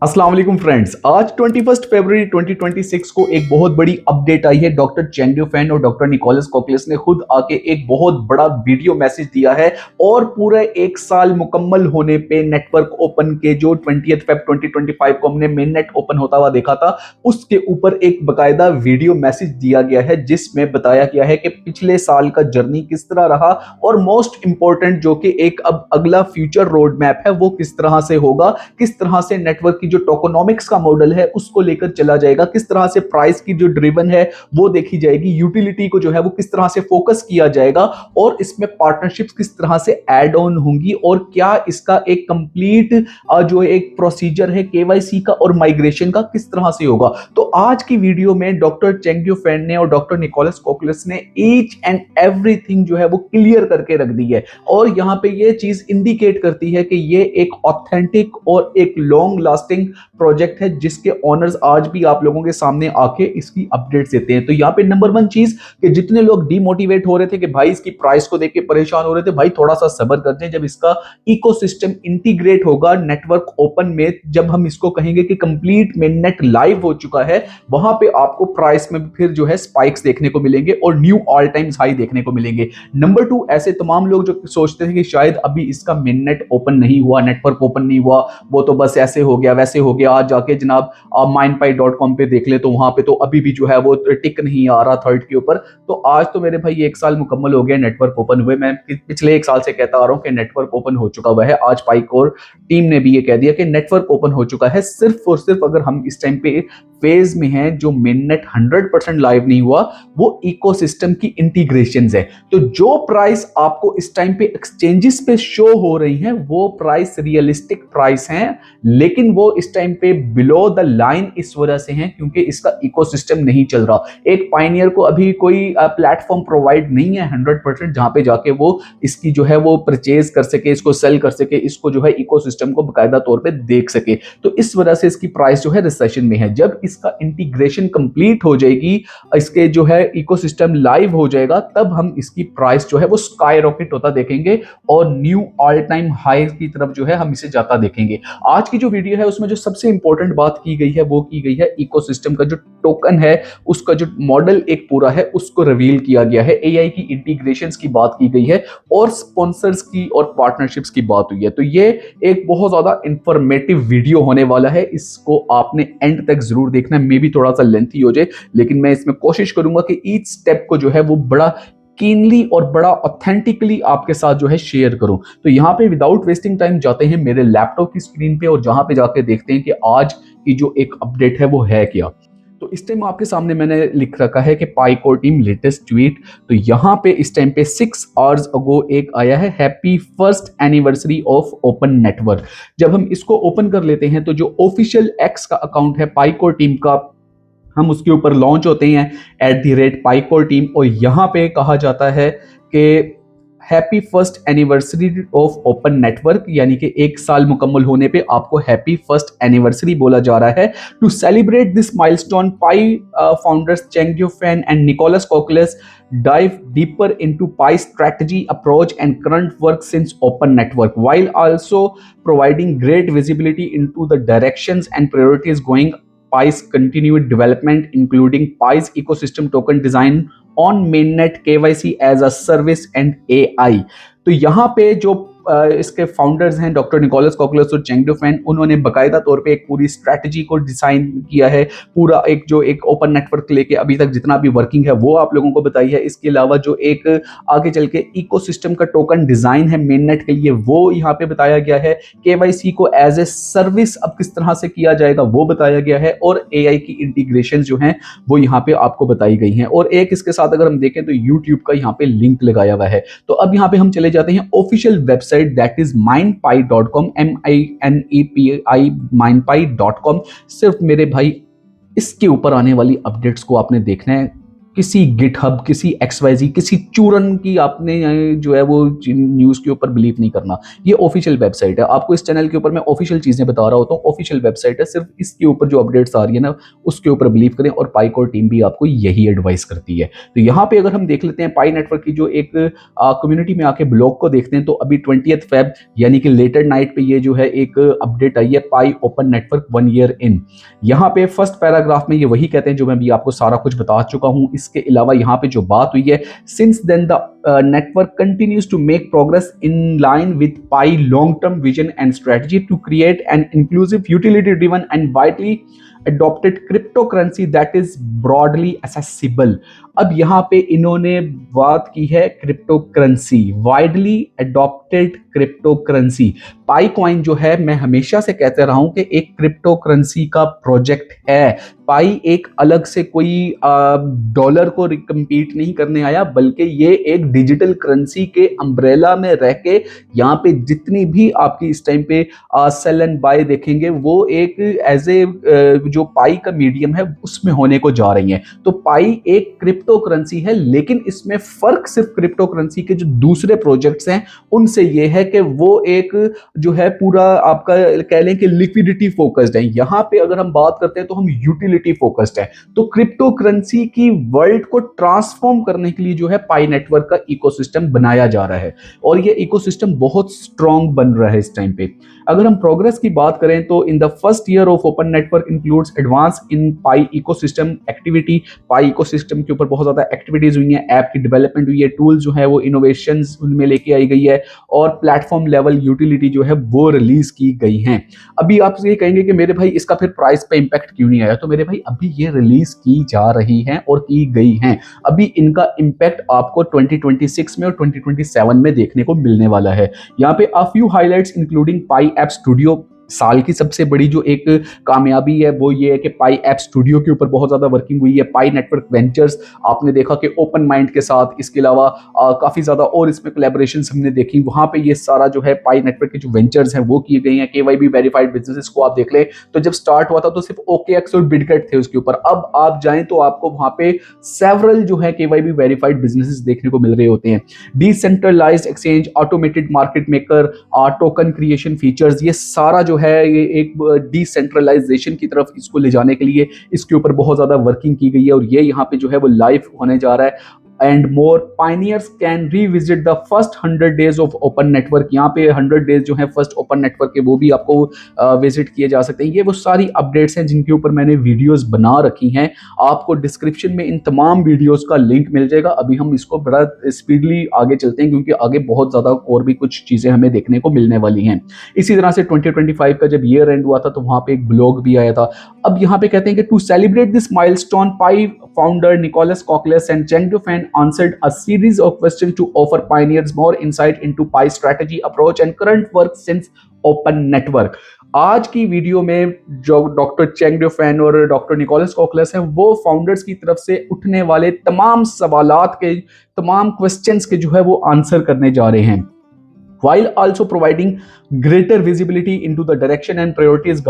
अस्सलाम वालेकुम फ्रेंड्स। आज 21 फरवरी 2026 को एक बहुत बड़ी अपडेट आई है। डॉक्टर चेंग फैन और डॉक्टर निकोलस कोकलिस ने खुद आके एक बहुत बड़ा वीडियो मैसेज दिया है और पूरे एक साल मुकम्मल होने पे नेटवर्क ओपन के जो 20 फेब 2025 को हमने मेन नेट ओपन होता हुआ देखा था, उसके ऊपर एक बकायदा वीडियो मैसेज दिया गया है जिसमें बताया गया है कि पिछले साल का जर्नी किस तरह रहा और मोस्ट इंपॉर्टेंट जो कि एक अब अगला फ्यूचर रोड मैप है वो किस तरह से होगा, किस तरह से नेटवर्क की जो टोकोनॉमिक्स का मॉडल है उसको लेकर चला जाएगा, किस तरह से प्राइस की जो ड्रिवन है वो देखी जाएगी, यूटिलिटी को जो है वो किस तरह से फोकस किया जाएगा और इसमें पार्टनरशिप्स किस तरह से ऐड ऑन होंगी और क्या इसका एक कंप्लीट जो एक प्रोसीजर है केवाईसी का और माइग्रेशन का किस तरह से होगा। तो आज की वीडियो में डॉक्टर चेंग फैन ने और डॉक्टर निकोलस कोकलिस ने ईच एंड एवरीथिंग जो है वो क्लियर करके रख दी है और यहाँ पे ये चीज इंडिकेट करती है कि ये एक ऑथेंटिक और एक लॉन्ग लास्टिंग प्रोजेक्ट है जिसके ऑनर्स आज भी आप लोगों के सामने आके इसकी अपडेट्स देते हैं। तो यहाँ पे नंबर वन चीज कि जितने लोग डीमोटिवेट हो रहे थे कि भाई इसकी प्राइस को देख के परेशान हो रहे थे, भाई थोड़ा सा सब्र करते हैं। जब इसका इकोसिस्टम इंटीग्रेट होगा नेटवर्क ओपन में, जब हम इसको कहेंगे कि कंप्लीट मेननेट लाइव हो चुका है, वहां पे आपको प्राइस में फिर जो है स्पाइक्स देखने को मिलेंगे और न्यू ऑल टाइम हाई देखने को मिलेंगे। नंबर टू, ऐसे तमाम लोग जो सोचते थे कि शायद अभी इसका मेननेट ओपन नहीं हुआ, नेटवर्क ओपन नहीं हुआ, वो तो बस ऐसे हो गया वैसे हो गया, आज जाके जनाब mindpie.com पे देख ले तो वहां पे तो अभी भी जो है वो टिक नहीं आ रहा थर्ड के ऊपर। तो आज तो मेरे भाई एक साल मुकम्मल हो गया नेटवर्क ओपन हुए। मैं पिछले एक साल से कहता आ रहा हूं कि नेटवर्क ओपन हो चुका हुआ है। आज पाइकोर टीम ने भी ये कह दिया कि नेटवर्क ओपन हो चुका है। सिर्फ और सिर्फ अगर हम इस टाइम पे फेज में हैं जो मेननेट 100% लाइव नहीं हुआ, वो इकोसिस्टम की इंटीग्रेशन है। तो जो प्राइस आपको इस टाइम पे एक्सचेंजेस पे शो हो रही हैं वो प्राइस रियलिस्टिक प्राइस हैं, लेकिन वो इस टाइम पे बिलो द लाइन इस वजह से हैं क्योंकि इसका इकोसिस्टम नहीं चल रहा। एक पायनियर को अभी कोई प्लेटफॉर्म प्रोवाइड नहीं है 100% जहां पे जाके वो इसकी जो है वो परचेज कर सके, इसको सेल कर सके, इसको जो है इकोसिस्टम को बकायदा तौर पे देख सके। तो इस वजह से इसकी प्राइस जो है रिसेशन में है। जब इसका इंटीग्रेशन कंप्लीट हो जाएगी, इसके जो है इकोसिस्टम लाइव हो जाएगा, तब हम इसकी प्राइस जो है वो स्काई रॉकेट होता देखेंगे और न्यू ऑल टाइम हाई की तरफ जो है हम इसे जाता देखेंगे। आज की जो वीडियो है उसमें जो सबसे इंपॉर्टेंट बात की गई है वो की गई है इकोसिस्टम का जो टोकन है, उसका जो मॉडल एक पूरा है उसको रिवील किया गया है, एआई की इंटीग्रेशंस की बात की गई है और स्पॉन्सर्स की और पार्टनरशिप्स की बात हुई है। तो ये एक बहुत ज्यादा इंफॉर्मेटिव वीडियो होने वाला है, इसको आपने एंड तक जरूर देखना है। मे भी थोड़ा सा लेंथी हो जाए लेकिन मैं इसमें कोशिश करूंगा कि ईच स्टेप को जो है वो बड़ा कीनली और बड़ा ऑथेंटिकली आपके साथ जो है शेयर करूं। तो यहाँ पे विदाउट वेस्टिंग टाइम जाते हैं मेरे लैपटॉप की स्क्रीन पे और जहां पे जाके देखते हैं कि आज की जो एक अपडेट है वो है क्या। तो इस टाइम आपके सामने मैंने लिख रखा है कि पाइकोर टीम लेटेस्ट ट्वीट। तो यहाँ पे इस टाइम पे 6 आवर्स अगो एक आया है, happy first anniversary of open network. जब हम इसको ओपन कर लेते हैं तो जो ऑफिशियल एक्स का अकाउंट है पाइकोर टीम का, हम उसके ऊपर लॉन्च होते हैं @पाइकोर टीम और यहाँ पे कहा जाता है कि happy first anniversary of open network, यानी कि एक साल मुकम्मल होने पे आपको हैप्पी फर्स्ट एनिवर्सरी बोला जा रहा है। To celebrate this milestone, Pi founders Cheng Fan and Nicolas Kokkalis dive deeper into Pi's strategy, approach and current work since open network, while also providing great visibility into the directions and priorities going Pi's continued development, including Pi's ecosystem token design on mainnet, KYC as a service and AI। तो यहाँ पे जो इसके founders हैं doctor Nicholas कोकलिस और Cheng fan, उन्होंने बकायदा तौर पे एक पूरी स्ट्रैटेजी को डिजाइन किया है, पूरा एक जो एक ओपन नेटवर्क लेके अभी तक जितना भी वर्किंग है वो आप लोगों को बताई है। इसके अलावा जो एक आगे चल के इकोसिस्टम का टोकन डिजाइन है मेननेट के लिए वो यहाँ पे बताया गया है। केवाईसी को एज ए सर्विस अब किस तरह से किया जाएगा वो बताया गया है और एआई की इंटीग्रेशन जो है वो यहाँ पे आपको बताई गई हैं। और एक इसके साथ अगर हम देखें तो यूट्यूब का यहाँ पे लिंक लगाया हुआ है। तो अब यहाँ पे हम चले जाते हैं official website that is mindpie.com, MINEPI mindpie.com। सिर्फ मेरे भाई इसके ऊपर आने वाली अपडेट्स को आपने देखना है, किसी गिटहब, किसी एक्सवाईजी, किसी चूरन की आपने जो है वो न्यूज़ के ऊपर बिलीव नहीं करना। ये ऑफिशियल वेबसाइट है। आपको इस चैनल के ऊपर मैं ऑफिशियल चीज़ें बता रहा होता हूँ। ऑफिशियल वेबसाइट है, सिर्फ इसके ऊपर जो अपडेट्स आ रही है ना, उसके ऊपर बिलीव करें, और पाई कोर टीम भी आपको यही एडवाइस करती है। तो यहाँ पे अगर हम देख लेते हैं पाई नेटवर्क की जो एक कम्युनिटी में आके ब्लॉग को देखते हैं, तो अभी 20th फेब यानी कि लेटर नाइट पे ये जो है एक अपडेट आई है, पाई ओपन नेटवर्क 1 ईयर इन। यहाँ पे फर्स्ट पैराग्राफ में ये वही कहते हैं जो मैं भी आपको सारा कुछ बता चुका हूँ। इसके अलावा यहाँ पे जो बात हुई है, since then the network continues to make progress in line with Pi long-term vision and strategy to create an inclusive, utility-driven, and widely adopted cryptocurrency that is broadly accessible। अब यहाँ पे इन्होंने बात की है crypto currency, widely adopted crypto currency. Pi coin जो है, मैं हमेशा से कहते रहा हूं कि एक क्रिप्टो करेंसी का प्रोजेक्ट है। पाई एक अलग से कोई डॉलर को रिकम्पीट नहीं करने आया, बल्कि ये एक डिजिटल करेंसी के अम्ब्रेला में रह के यहाँ पे जितनी भी आपकी इस टाइम पे सेल एंड बाय देखेंगे, वो एक एज ए जो पाई का मीडियम है उसमें होने को जा रही है। तो पाई एक क्रिप्टो करेंसी है, लेकिन इसमें फर्क सिर्फ क्रिप्टो करेंसी के जो दूसरे प्रोजेक्ट्स हैं उनसे ये है कि वो एक जो है पूरा आपका कह लें कि लिक्विडिटी फोकस्ड है। यहां पे अगर हम बात करते हैं तो हम यूटिलिटी फोकस्ड है। तो क्रिप्टो करेंसी की वर्ल्ड को ट्रांसफॉर्म करने के लिए जो है पाई नेटवर्क का इकोसिस्टम बनाया जा रहा है, और ये इकोसिस्टम बहुत स्ट्रांग बन रहा है इस टाइम पे। अगर हम प्रोग्रेस की बात करें तो in the first year of open network includes advance in pi ecosystem activity. Pi ecosystem के ऊपर बहुत ज्यादा एक्टिविटीज हुई हैं, ऐप की डेवलपमेंट हुई है, टूल जो है वो इनोवेशंस उनमें लेके आई गई है, और प्लेटफॉर्म लेवल यूटिलिटी जो है वो रिलीज की गई हैं। अभी आप ये कहेंगे कि मेरे भाई इसका फिर प्राइस पे इंपैक्ट क्यों नहीं आया, तो मेरे भाई अभी ये रिलीज की जा रही हैं और की गई हैं। अभी इनका इंपैक्ट आपको 2026 में और 2027 में देखने को मिलने वाला है। यहाँ पे a few highlights including pi app studio. साल की सबसे बड़ी जो एक कामयाबी है वो ये है कि पाई ऐप स्टूडियो के ऊपर बहुत ज्यादा वर्किंग हुई है। पाई नेटवर्क वेंचर्स आपने देखा कि ओपन माइंड के साथ, इसके अलावा काफी ज्यादा और इसमें कोलैबोरेशंस हमने देखी, वहां पे ये सारा जो है पाई नेटवर्क के जो वेंचर्स हैं वो किए गए हैं। केवाईबी वेरीफाइड बिजनेसेस को आप देख लें तो जब स्टार्ट हुआ था तो सिर्फ ओकेएक्स और बिटगेट थे उसके ऊपर, अब आप जाएं तो आपको वहां पे सेवरल जो है केवाईबी वेरीफाइड बिजनेसेस देखने को मिल रहे होते हैं। Decentralised exchange, automated market maker, token creation features, ये सारा जो है ये एक डिसेंट्रलाइजेशन की तरफ इसको ले जाने के लिए इसके ऊपर बहुत ज्यादा वर्किंग की गई है, और ये यहाँ पे जो है वो लाइव होने जा रहा है। And more pioneers can revisit the first 100 days of open network. यहाँ पे 100 डेज जो है फर्स्ट ओपन नेटवर्क के वो भी आपको विजिट किए जा सकते हैं। ये वो सारी अपडेट्स हैं जिनके ऊपर मैंने वीडियोस बना रखी हैं। आपको डिस्क्रिप्शन में इन तमाम वीडियोस का लिंक मिल जाएगा। अभी हम इसको बड़ा स्पीडली आगे चलते हैं क्योंकि आगे बहुत ज्यादा और भी कुछ चीजें हमें देखने को मिलने वाली हैं। इसी तरह से 2025 का जब ईयर एंड हुआ था तो वहां पे एक ब्लॉग भी आया था। अब यहाँ पे कहते हैं कि to celebrate this milestone, Pi founder Nicholas Kokilas and Chengdu Fan answered a series of questions to offer pioneers more insight into Pi strategy, approach and current work since Open Network। आज की video में जो doctor चेंगडो fan और doctor Nicholas कोकलस हैं वो founders की तरफ से उठने वाले तमाम सवालात के, तमाम क्वेश्चंस के जो है वो आंसर करने जा रहे हैं, while also providing greater visibility into the direction and priorities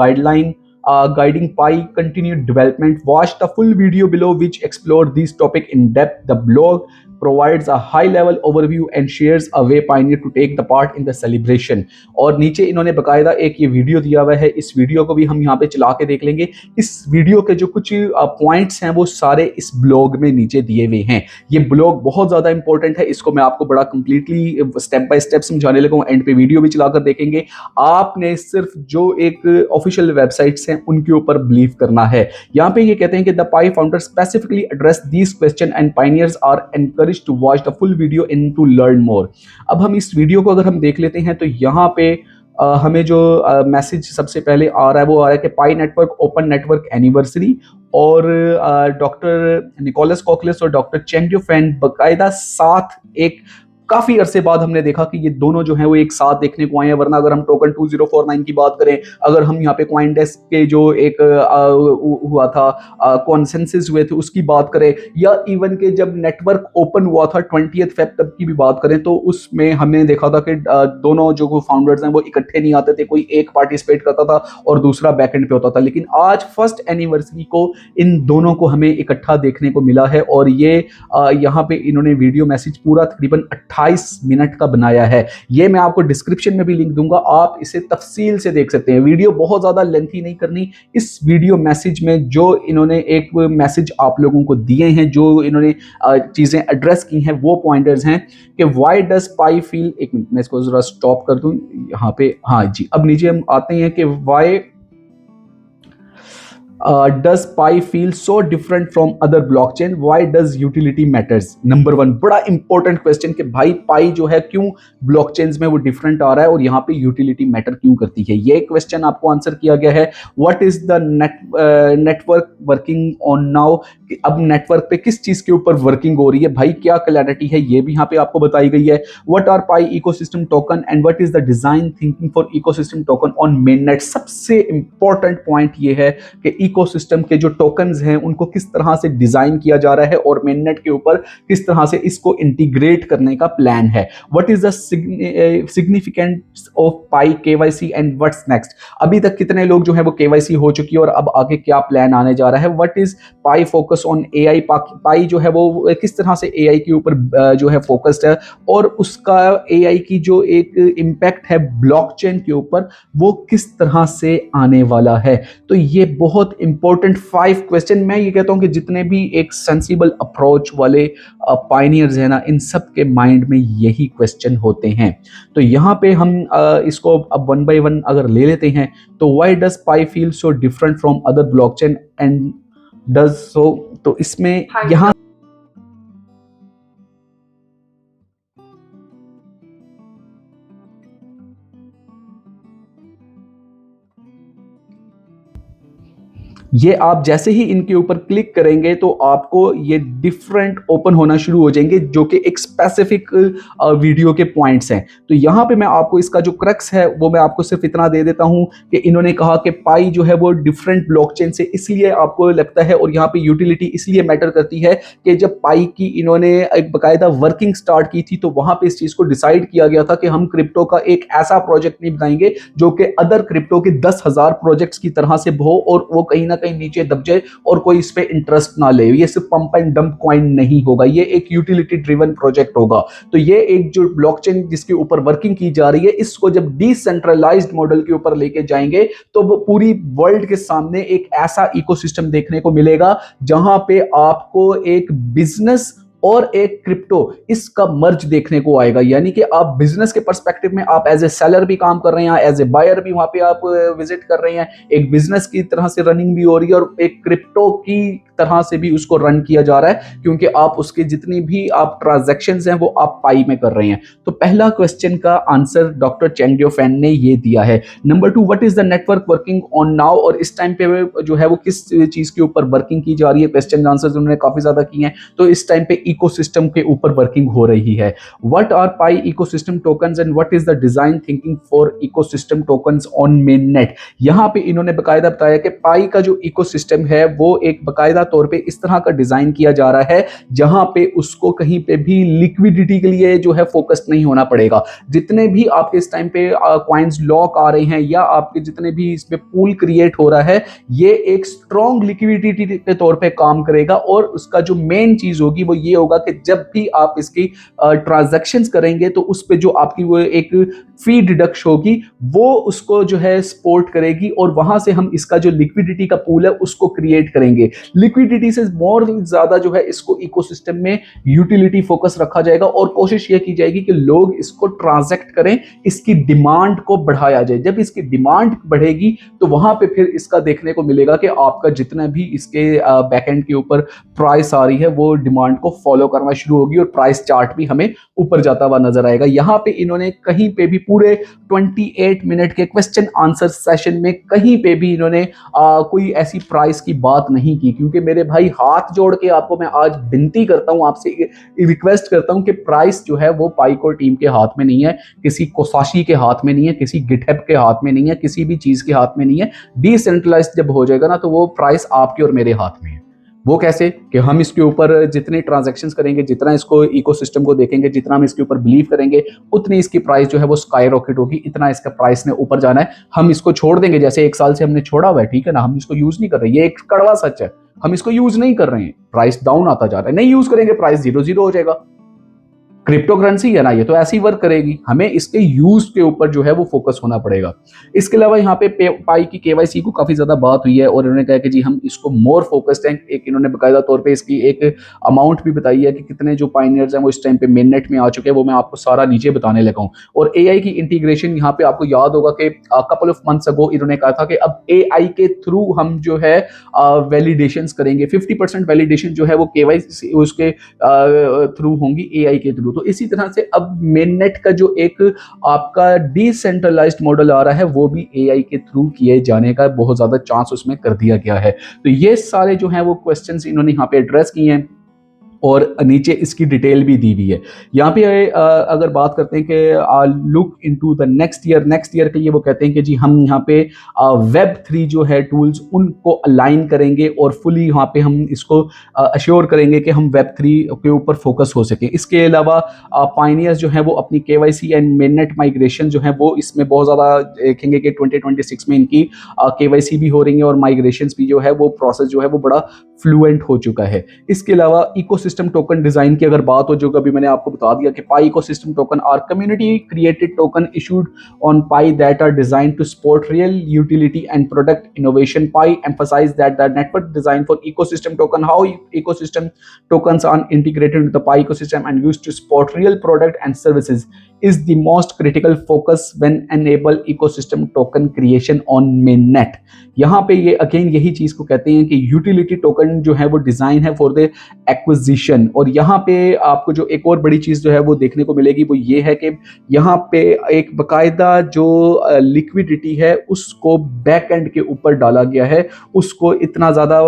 guiding Pi continued development। Watch the full video below which explore this topic in depth। The blog provides a high level overview and shares a way pioneer to take the part in the celebration। और नीचे इन्होंने बकायदा एक ये video दिया हुआ है, इस वीडियो को भी हम यहाँ पे चला के देख लेंगे। इस वीडियो के जो कुछ पॉइंट्स हैं वो सारे इस ब्लॉग में नीचे दिए हुए हैं। ये ब्लॉग बहुत ज्यादा इंपॉर्टेंट है, इसको मैं आपको बड़ा कंप्लीटली स्टेप बाय स्टेप समझाने लगा हूँ। एंड पे वीडियो भी चलाकर देखेंगे। आपने सिर्फ जो एक ऑफिशियल वेबसाइट्स हैं उनके ऊपर बिलीव करना है। यहाँ पे ये कहते हैं कि the Pi founder specifically address these question and pioneers are encouraged to watch the full video in to learn more. अब हम इस वीडियो को अगर हम देख लेते हैं तो यहाँ पे हमें जो मैसेज सबसे पहले आ रहा है वो आ रहा है कि पाई नेटवर्क ओपन नेटवर्क एनिवर्सरी, और डॉक्टर निकोलस कोकलस और डॉक्टर चेंगडो फैन बकायदा साथ एक काफी अरसे बाद हमने देखा कि ये दोनों जो है वो एक साथ देखने को आए हैं। वरना अगर हम टोकन 2049 की बात करें, अगर हम यहाँ पे कॉइनडेस्क के जो एक हुआ था, कॉन्सेंसस हुए थे उसकी बात करें, या इवन के जब नेटवर्क ओपन हुआ था 20th फेब तब की भी बात करें, तो उसमें हमने देखा था कि दोनों जो फाउंडर्स हैं वो इकट्ठे नहीं आते थे, कोई एक पार्टिसिपेट करता था और दूसरा बैकएंड पे होता था। लेकिन आज फर्स्ट एनिवर्सरी को इन दोनों को हमें इकट्ठा देखने को मिला है, और ये यहाँ पे इन्होंने वीडियो मैसेज पूरा तकरीबन 28 मिनट का बनाया है। ये मैं आपको डिस्क्रिप्शन में भी लिंक दूंगा, आप इसे तफसील से देख सकते हैं। वीडियो बहुत ज़्यादा लेंथी नहीं करनी। इस वीडियो मैसेज में जो इन्होंने एक मैसेज आप लोगों को दिए हैं, जो इन्होंने चीज़ें एड्रेस की हैं, वो पॉइंटर्स हैं कि वाई डज पाई फील, एक मिनट मैं इसको ज़रा स्टॉप कर दूं यहाँ पे। हाँ जी, अब नीचे हम आते हैं कि Y does pi feel so different from other blockchain? Why does utility matters? Number one, बड़ा इंपॉर्टेंट क्वेश्चन कि भाई पाई जो है क्यों ब्लॉकचेन्स में वो डिफरेंट आ रहा है और यहाँ पे यूटिलिटी मैटर क्यों करती है। ये क्वेश्चन आपको आंसर किया गया है। What is the network working on now? अब नेटवर्क पे किस चीज के ऊपर वर्किंग हो रही है भाई, क्या क्लैरिटी है, ये भी यहाँ पे आपको बताई गई है। What are Pi ecosystem token and what is the design thinking for ecosystem token on mainnet? सबसे इंपॉर्टेंट पॉइंट ये है कि इकोसिस्टम के जो टोकन्स हैं उनको किस तरह से डिजाइन किया जा रहा है और मेननेट के ऊपर किस तरह से इसको इंटीग्रेट करने का प्लान है। What is the significance of pi KYC and what's next? अभी तक कितने लोग जो है वो केवाईसी हो चुकी है और अब आगे क्या प्लान आने जा रहा है। What is Pi focus on AI? Pi जो है वो किस तरह से एआई के ऊपर जो है फोकस्ड है और उसका एआई की जो एक इम्पैक्ट है ब्लॉकचेन के ऊपर वो किस तरह से आने वाला है। तो ये बहुत इंपॉर्टेंट 5 क्वेश्चन, मैं ये कहता हूं कि जितने भी एक सेंसिबल अप्रोच वाले पायनियर्स हैं ना, इन सब के माइंड में यही क्वेश्चन होते हैं। तो यहाँ पे हम इसको अब वन बाय वन अगर ले लेते हैं, तो why does pi feel so different from other blockchain and does so? तो इसमें यहाँ ये आप जैसे ही इनके ऊपर क्लिक करेंगे तो आपको ये डिफरेंट ओपन होना शुरू हो जाएंगे, जो कि एक स्पेसिफिक वीडियो के पॉइंट्स हैं। तो यहाँ पे मैं आपको इसका जो क्रक्स है वो मैं आपको सिर्फ इतना दे देता हूँ कि इन्होंने कहा कि पाई जो है वो डिफरेंट ब्लॉकचेन से इसलिए आपको लगता है, और यहाँ पे यूटिलिटी इसलिए मैटर करती है कि जब पाई की इन्होंने एक बाकायदा वर्किंग स्टार्ट की थी तो वहाँ पे इस चीज़ को डिसाइड किया गया था कि हम क्रिप्टो का एक ऐसा प्रोजेक्ट नहीं बनाएंगे जो कि अदर क्रिप्टो के 10,000 प्रोजेक्ट्स की तरह से हो और वो कहीं ना कहीं नीचे दब जाए और कोई इस पे इंटरेस्ट ना ले। ये सिर्फ पंप एंड डंप कॉइन नहीं होगा, ये एक यूटिलिटी ड्रिवन प्रोजेक्ट होगा। तो ये एक जो ब्लॉकचेन जिसके ऊपर वर्किंग की जा रही है, इसको जब डिसेंट्रलाइज्ड मॉडल के ऊपर लेके जाएंगे तो वो पूरी वर्ल्ड के सामने एक ऐसा इकोसिस्टम देखने को मिलेगा जहां पे आपको एक बिजनेस और एक क्रिप्टो इसका मर्ज देखने को आएगा। यानी कि आप बिजनेस के पर्सपेक्टिव में आप एज ए सेलर भी काम कर रहे हैं, एज ए बायर भी वहां पे आप विजिट कर रहे हैं, एक बिजनेस की तरह से रनिंग भी हो रही है और एक क्रिप्टो की तरह से भी उसको रन किया जा रहा है, क्योंकि आप उसके जितनी भी आप ट्रांजैक्शंस हैं वो आप पाई में कर रहे हैं। तो पहला क्वेश्चन का आंसर डॉक्टर चेंग ड्योफेन ने ये दिया है। Number 2, what is the network working on now? और इस टाइम पे जो है वो किस चीज के ऊपर वर्किंग की जा रही है। क्वेश्चन आंसर्स उन्होंने काफी ज्यादा किए हैं, तो इस टाइम पे इकोसिस्टम के ऊपर वर्किंग हो रही है। What are Pi ecosystem tokens and what is the design thinking for ecosystem tokens on mainnet? यहाँ पे इन्होंने बकायदा बताया कि पाई का जो इकोसिस्टम है वो एक बकायदा तौर पे इस तरह का डिजाइन किया जा रहा है जहां पे उसको कहीं पे भी लिक्विडिटी के लिए जो है फोकस नहीं होना पड़ेगा। जितने भी आपके इस टाइम पे कॉइन्स लॉक आ रहे हैं या आपके जितने भी इसमें पूल क्रिएट हो रहा है, ये एक स्ट्रॉन्ग लिक्विडिटी के तौर पे काम करेगा। और उसका जो मेन चीज होगी वो ये होगा कि जब भी आप इसकी ट्रांजैक्शंस करेंगे तो उस पे जो आपकी वो एक फी डिडक्ट होगी वो उसको जो है सपोर्ट करेगी और वहां से हम इसका जो लिक्विडिटी का पूल है उसको क्रिएट करेंगे। लिक्विडिटी से मोर ज्यादा जो है इसको इकोसिस्टम में यूटिलिटी फोकस रखा जाएगा और कोशिश यह की जाएगी कि लोग इसको ट्रांजैक्ट करें, इसकी डिमांड को बढ़ाया जाए। जब इसकी डिमांड बढ़ेगी तो वहां पे फिर इसका देखने को मिलेगा कि आपका जितना भी इसके बैकएंड के ऊपर प्राइस आ रही है वो डिमांड को फॉलो करना शुरू होगी और प्राइस चार्ट भी हमें ऊपर जाता हुआ नजर आएगा। यहाँ पे इन्होंने कहीं पे भी पूरे 28 मिनट के क्वेश्चन आंसर सेशन में कहीं पे भी इन्होंने कोई ऐसी प्राइस की बात नहीं की। क्योंकि मेरे भाई हाथ जोड़ के आपको मैं आज विनती करता हूं, आपसे रिक्वेस्ट करता हूं कि प्राइस जो है वो पाइकोर टीम के हाथ में नहीं है, किसी कोसाशी के हाथ में नहीं है, किसी गिटहब के हाथ में नहीं है, किसी भी चीज के हाथ में नहीं है। डिसेंट्रलाइज्ड जब हो जाएगा ना तो वो प्राइस आपके और मेरे हाथ में है। वो कैसे कि हम इसके ऊपर जितने ट्रांजैक्शंस करेंगे, जितना इसको इकोसिस्टम को देखेंगे, जितना हम इसके ऊपर बिलीव करेंगे, उतनी इसकी प्राइस जो है वो स्काई रॉकेट होगी। इतना इसका प्राइस ने ऊपर जाना है। हम इसको छोड़ देंगे, जैसे 1 साल से हमने छोड़ा हुआ है, ठीक है ना, हम इसको यूज नहीं कर रहे, ये एक कड़वा सच है, हम इसको यूज नहीं कर रहे हैं, प्राइस डाउन आता जा रहा है, नहीं यूज करेंगे प्राइस 0 हो जाएगा। क्रिप्टो करेंसी है ना, ये तो ऐसी वर्क करेगी, हमें इसके यूज के ऊपर जो है वो फोकस होना पड़ेगा। इसके अलावा यहाँ पे पाई की केवाईसी को काफी ज्यादा बात हुई है और इन्होंने कहा कि जी हम इसको मोर फोकस्ड हैं। एक इन्होंने बाकायदा तौर पे इसकी एक अमाउंट भी बताई है कि कितने जो पाइनियर्स हैं वो इस टाइम पे मेननेट में आ चुके हैं, वो मैं आपको सारा नीचे बताने लगा हूँ। और एआई की इंटीग्रेशन यहाँ पे आपको याद होगा कि कपल ऑफ मंथ्स अगो इन्होंने कहा था कि अब एआई के थ्रू हम जो है वैलिडेशन करेंगे, 50% वैलिडेशन जो है वो केवाईसी उसके थ्रू होंगी एआई के थ्रू। तो इसी तरह से अब मेननेट का जो एक आपका डिसेंट्रलाइज्ड मॉडल आ रहा है वो भी एआई के थ्रू किए जाने का बहुत ज्यादा चांस उसमें कर दिया गया है। तो ये सारे जो हैं वो क्वेश्चंस इन्होंने यहाँ पे एड्रेस किए हैं और नीचे इसकी डिटेल भी दी हुई है। यहाँ पे अगर बात करते हैं कि look into the next year के लिए वो कहते हैं कि जी हम यहाँ पे वेब 3 जो है टूल्स उनको अलाइन करेंगे और फुली यहाँ पे हम इसको अश्योर करेंगे कि हम वेब 3 के ऊपर फोकस हो सके। इसके अलावा पाइनियर्स जो है वो अपनी केवाईसी एंड मेननेट माइग्रेशन जो है वो इसमें बहुत ज़्यादा देखेंगे कि 2026 में इनकी केवाईसी भी हो रही है और माइग्रेशन भी जो है वो प्रोसेस जो है वो बड़ा फ्लुएंट हो चुका है। इसके अलावा इकोसिस्टम टोकन डिजाइन की अगर बात हो, जो अभी मैंने आपको बता दिया कि Pi ecosystem token are community created token issued on Pi that are designed to support real utility and product innovation. Pi emphasize that the network designed for ecosystem token, how ecosystem tokens are integrated into the Pi ecosystem and used to support real product and services is the most critical focus when enable ecosystem token creation on mainnet। यहाँ पे ये again यही चीज को कहते हैं कि utility token जो है वो डिजाइन है फॉर द एक्विजिशन। और यहाँ पे आपको जो एक और बड़ी चीज जो है वो देखने को मिलेगी वो ये है कि यहाँ पे एक बकायदा जो लिक्विडिटी है उसको बैक एंड के ऊपर डाला गया है, उसको इतना ज्यादा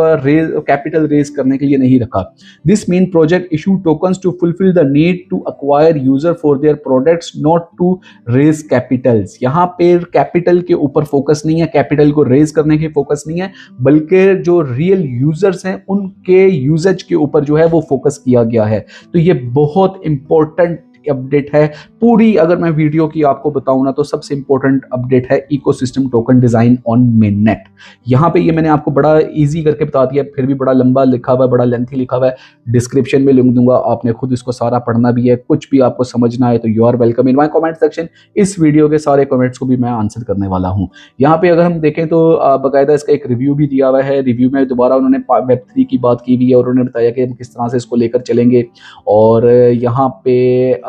कैपिटल रेज करने के लिए नहीं रखा। This mean project issue tokens to fulfil the need to acquire user for their products, not to raise capitals. यहाँ पे कैपिटल के ऊपर फोकस नहीं है, कैपिटल को रेज करने की फोकस नहीं है, बल्कि जो रियल यूजर्स हैं उनके यूजेज के ऊपर जो है वो फोकस किया गया है। तो ये बहुत इंपॉर्टेंट अपडेट है पूरी। अगर मैं वीडियो की आपको बताऊं ना तो सबसे इंपॉर्टेंट अपडेट है ecosystem token design on mainnet. यहाँ पे ये मैंने आपको बड़ा इजी करके बता दिया, फिर भी बड़ा लंबा लिखा हुआ है, बड़ा लेंथी लिखा हुआ है, डिस्क्रिप्शन में लिंक दूंगा, आपने खुद इसको सारा पढ़ना भी है। कुछ भी आपको समझना है तो you are welcome in my comment section. इस वीडियो के सारे कॉमेंट्स को भी मैं आंसर करने वाला हूँ। यहाँ पे अगर हम देखें तो बाकायदा इसका एक रिव्यू भी दिया हुआ है। रिव्यू में दोबारा उन्होंने वेब 3 की बात की हुई है और उन्होंने बताया कि हम किस तरह से इसको लेकर चलेंगे। और यहाँ पे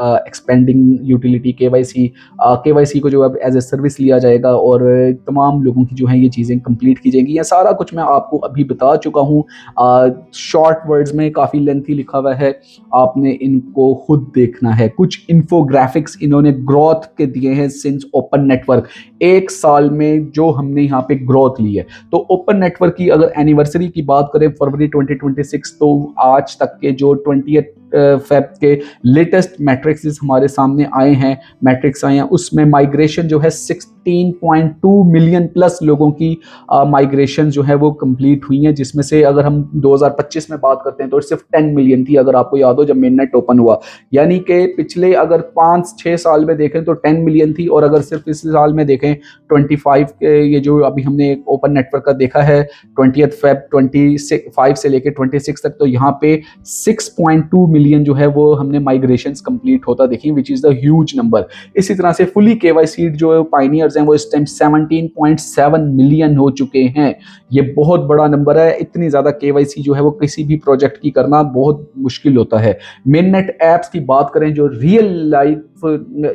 एक्सपेंडिंग यूटिलिटी केवाईसी को जो अब एज ए सर्विस लिया जाएगा और तमाम लोगों की जो है ये चीज़ें कंप्लीट की जाएंगी। ये सारा कुछ मैं आपको अभी बता चुका हूँ, शॉर्ट वर्ड्स में, काफ़ी लेंथी लिखा हुआ है, आपने इनको खुद देखना है। कुछ इन्फोग्राफिक्स इन्होंने ग्रोथ के दिए हैं सिंस ओपन नेटवर्क, 1 साल में जो हमने यहाँ पे ग्रोथ ली है। तो ओपन नेटवर्क की अगर एनिवर्सरी की बात करें फरवरी 2026, तो आज तक के जो 20 फेब के लेटेस्ट मैट्रिक्स हमारे सामने आए हैं, मैट्रिक्स आए हैं, उसमें माइग्रेशन जो है 16.2 मिलियन प्लस लोगों की माइग्रेशन जो है वो कंप्लीट हुई है, जिसमें से अगर हम 2025 में बात करते हैं तो सिर्फ 10 मिलियन थी, अगर आपको याद हो जब मेननेट ओपन हुआ। यानी कि पिछले अगर 5-6 साल में देखें तो 10 मिलियन थी, और अगर सिर्फ इस साल में देखें 25 के ये जो अभी हमने ओपन नेटवर्क का देखा है 20 फेब 25 से लेकर 26 तक, तो यहाँ पे 6.2 मिलियन जो है वो हमने माइग्रेशंस कंप्लीट होता देखी, which is the huge number. इसी तरह से फुली केवाईसी जो पाइनियर्स हैं वो इस टाइम 17.7 मिलियन हो चुके हैं। ये बहुत बड़ा नंबर है। इतनी ज्यादा केवाईसी जो है वो किसी भी प्रोजेक्ट की करना बहुत मुश्किल होता है। मेननेट एप्स की बात करें जो रियल लाइफ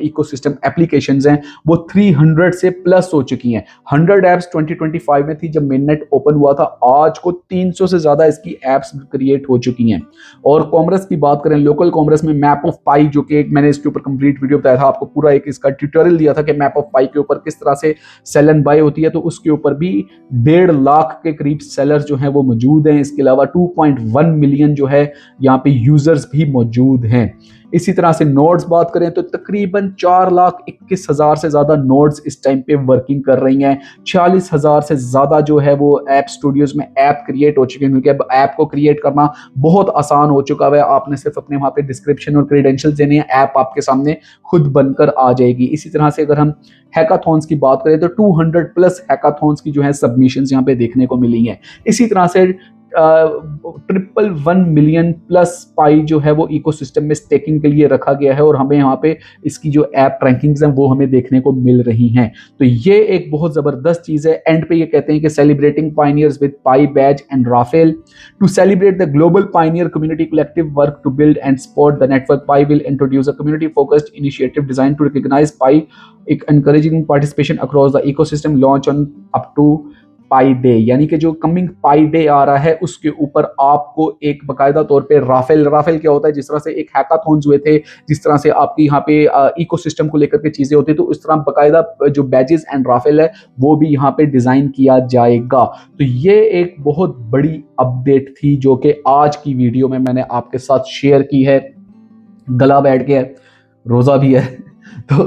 इकोसिस्टम एप्लीकेशंस हैं वो 300 से प्लस हो चुकी हैं। 100 एप्स 2025 में थी जब मेननेट ओपन हुआ था, आज को 300 से ज्यादा इसकी एप्स क्रिएट हो चुकी हैं। और कॉमर्स की बात करें लोकल कॉमर्स में मैप ऑफ पाई, जो कि एक मैंने इसके ऊपर कंप्लीट वीडियो बताया था आपको, पूरा एक इसका ट्यूटोरियल दिया था कि मैप ऑफ पाई के ऊपर किस तरह से सेल एंड बाय होती है, तो उसके ऊपर भी 1.5 लाख के करीब सेलर्स जो हैं वो मौजूद हैं। इसके अलावा 2.1 मिलियन जो है यहाँ पे यूजर्स भी मौजूद हैं। इसी तरह से नोड्स बात करें तो तकरीबन 4,21,000 से ज़्यादा नोड्स इस टाइम पे वर्किंग कर रही हैं। 46,000 से ज़्यादा जो है वो ऐप स्टूडियोज में ऐप क्रिएट हो चुके हैं, क्योंकि अब ऐप को क्रिएट करना बहुत आसान हो चुका है। आपने सिर्फ अपने वहाँ पे डिस्क्रिप्शन और क्रेडेंशियल्स देने हैं, ऐप आपके सामने खुद बनकर आ जाएगी। इसी तरह से अगर हम हैकाथॉन्स की बात करें तो 200 प्लस हैकाथॉन्स की जो है सबमिशंस यहाँ पे देखने को मिली हैं। इसी तरह से 111 मिलियन प्लस पाई जो है वो इकोसिस्टम में स्टेकिंग के लिए रखा गया है, और हमें यहाँ पे इसकी जो ऐप रैंकिंग्स हैं वो हमें देखने को मिल रही हैं। तो ये एक बहुत ज़बरदस्त चीज़ है। एंड पे ये कहते हैं कि celebrating pioneers with Pi badge and raffle to celebrate the global pioneer community collective work to build and support the network. Pi will introduce a community focused initiative design to recognise Pi एक encouraging participation across the ecosystem, launch on up to pi day, यानी कि जो coming पाई day आ रहा है उसके ऊपर आपको एक बकायदा तौर पे राफेल क्या होता है, जिस तरह से एक हैकाथॉन्स हुए थे, जिस तरह से आपकी यहाँ पे इकोसिस्टम को लेकर के चीजें होती है, तो उस तरह बकायदा जो बैजेस एंड राफेल है वो भी यहाँ पे डिजाइन किया जाएगा। तो ये एक बहुत बड़ी अपडेट थी जो कि आज की वीडियो में मैंने आपके साथ शेयर की है। गला बैठ के है, रोजा भी है, तो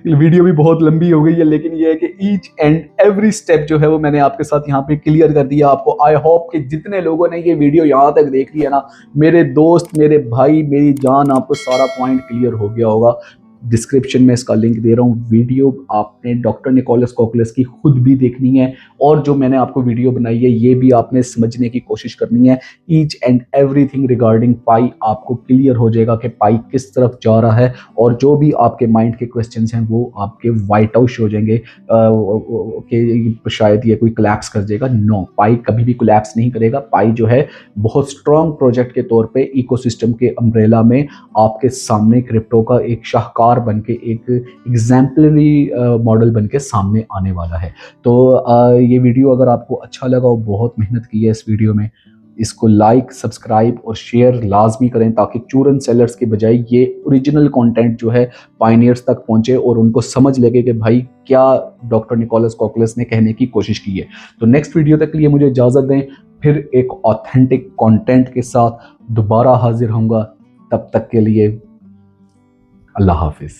वीडियो भी बहुत लंबी हो गई है, लेकिन ये है कि ईच एंड एवरी स्टेप जो है वो मैंने आपके साथ यहाँ पे क्लियर कर दिया आपको। आई होप कि जितने लोगों ने ये वीडियो यहाँ तक देख लिया ना, मेरे दोस्त, मेरे भाई, मेरी जान, आपको सारा पॉइंट क्लियर हो गया होगा। डिस्क्रिप्शन में इसका लिंक दे रहा हूँ। वीडियो आपने डॉक्टर निकोलस कोकलेस की खुद भी देखनी है, और जो मैंने आपको वीडियो बनाई है ये भी आपने समझने की कोशिश करनी है। ईच एंड एवरीथिंग रिगार्डिंग पाई आपको क्लियर हो जाएगा कि पाई किस तरफ जा रहा है, और जो भी आपके माइंड के क्वेश्चंस हैं वो आपके वाइट आउट हो जाएंगे कि शायद ये कोई कोलैप्स कर देगा। नो, पाई कभी भी कोलैप्स नहीं करेगा। पाई जो है बहुत स्ट्रॉन्ग प्रोजेक्ट के तौर पे इकोसिस्टम के अम्ब्रेला में आपके सामने क्रिप्टो का एक शाहकार बन के, एक एग्जाम्पलरी मॉडल बन के सामने आने वाला है। तो ये वीडियो अगर आपको अच्छा लगा और बहुत मेहनत की है इस वीडियो में, इसको लाइक, सब्सक्राइब और शेयर लाजमी करें, ताकि चूरन सेलर्स के बजाय ये ओरिजिनल कंटेंट जो है पायनियर्स तक पहुंचे और उनको समझ लगे कि भाई क्या डॉक्टर निकोलस कोकलेस ने कहने की कोशिश की है। तो नेक्स्ट वीडियो तक के लिए मुझे इजाज़त दें, फिर एक ऑथेंटिक कंटेंट के साथ दोबारा हाजिर होऊंगा। तब तक के लिए अल्लाह हाफिज।